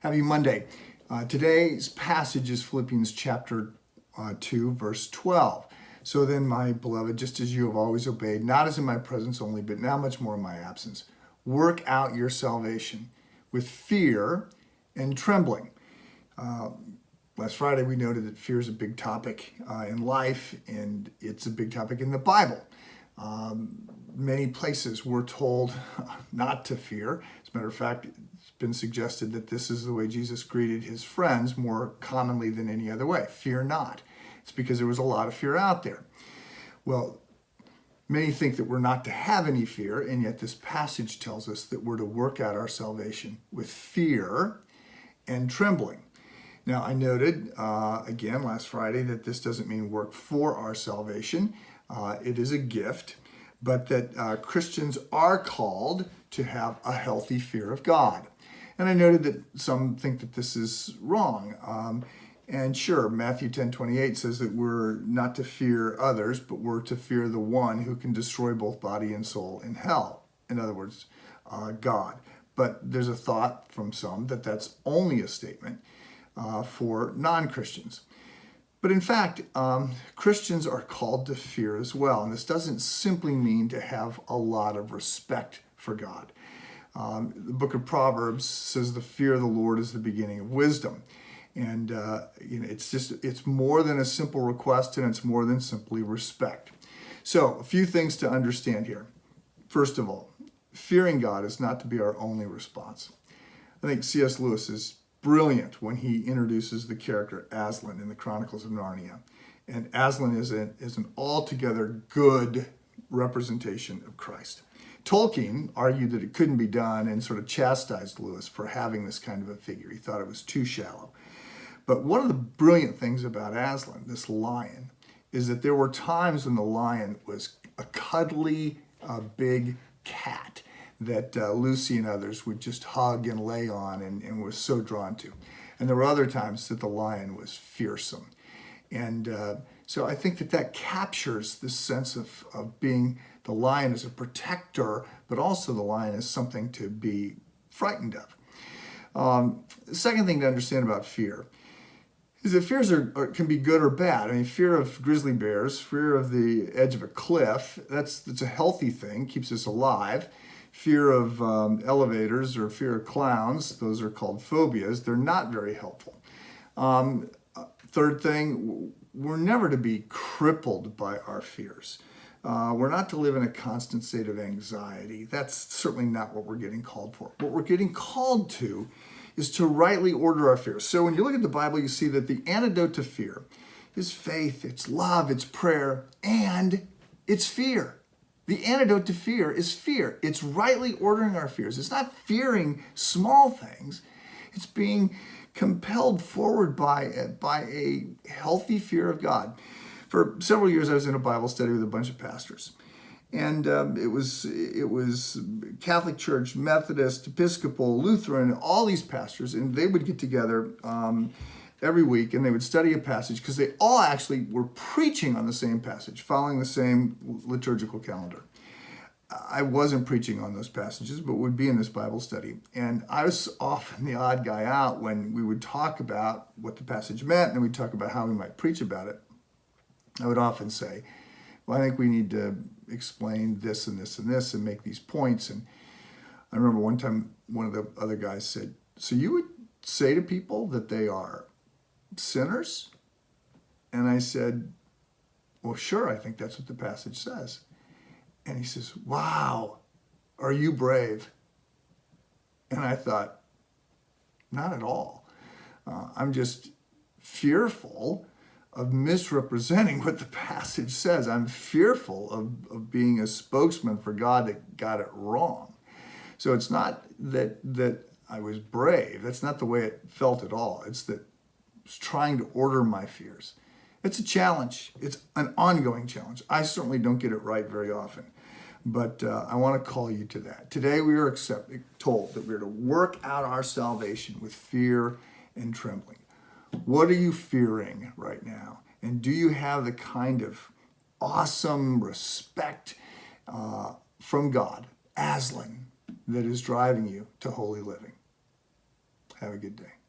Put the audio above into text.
Happy Monday. Today's passage is Philippians chapter 2, verse 12. So then, my beloved, just as you have always obeyed, not as in my presence only, but now much more in my absence, work out your salvation with fear and trembling. Last Friday, we noted that fear is a big topic in life, and it's a big topic in the Bible. Many places we're told not to fear. As a matter of fact, it's been suggested that this is the way Jesus greeted his friends more commonly than any other way. Fear not. It's because there was a lot of fear out there. Well, many think that we're not to have any fear, and yet this passage tells us that we're to work out our salvation with fear and trembling. Now, I noted again last Friday that this doesn't mean work for our salvation. It is a gift, but that Christians are called to have a healthy fear of God. And I noted that some think that this is wrong. And sure, Matthew 10:28 says that we're not to fear others, but we're to fear the one who can destroy both body and soul in hell. In other words, God. But there's a thought from some that that's only a statement for non-Christians. But in fact, Christians are called to fear as well. And this doesn't simply mean to have a lot of respect for God. The book of Proverbs says the fear of the Lord is the beginning of wisdom. And it's more than a simple request, and it's more than simply respect. So a few things to understand here. First of all, fearing God is not to be our only response. I think C.S. Lewis is brilliant when he introduces the character Aslan in the Chronicles of Narnia. And Aslan is an altogether good representation of Christ. Tolkien argued that it couldn't be done and sort of chastised Lewis for having this kind of a figure. He thought it was too shallow. But one of the brilliant things about Aslan, this lion, is that there were times when the lion was a cuddly, big cat that Lucy and others would just hug and lay on and was so drawn to. And there were other times that the lion was fearsome. And so I think that captures this sense of being the lion as a protector, but also the lion as something to be frightened of. The second thing to understand about fear is that fears can be good or bad. I mean, fear of grizzly bears, fear of the edge of a cliff, that's a healthy thing, keeps us alive. Fear of elevators or fear of clowns, those are called phobias. They're not very helpful. Third thing, we're never to be crippled by our fears. We're not to live in a constant state of anxiety. That's certainly not what we're getting called for. What we're getting called to is to rightly order our fears. So when you look at the Bible, you see that the antidote to fear is faith, it's love, it's prayer, and it's fear. The antidote to fear is fear. It's rightly ordering our fears. It's not fearing small things. It's being compelled forward by a healthy fear of God. For several years, I was in a Bible study with a bunch of pastors. And it was Catholic Church, Methodist, Episcopal, Lutheran, all these pastors, and they would get together every week and they would study a passage because they all actually were preaching on the same passage, following the same liturgical calendar. I wasn't preaching on those passages, but would be in this Bible study. And I was often the odd guy out when we would talk about what the passage meant and we'd talk about how we might preach about it. I would often say, well, I think we need to explain this and this and this and make these points. And I remember one time one of the other guys said, so you would say to people that they are sinners? And I said, well, sure, I think that's what the passage says. And he says, wow, are you brave? And I thought, not at all. I'm just fearful of misrepresenting what the passage says. I'm fearful of being a spokesman for God that got it wrong. So it's not that I was brave. That's not the way it felt at all. It's that I was trying to order my fears. It's a challenge. It's an ongoing challenge. I certainly don't get it right very often. But I want to call you to that. Today we are told that we're to work out our salvation with fear and trembling. What are you fearing right now? And do you have the kind of awesome respect from God, Aslan, that is driving you to holy living? Have a good day.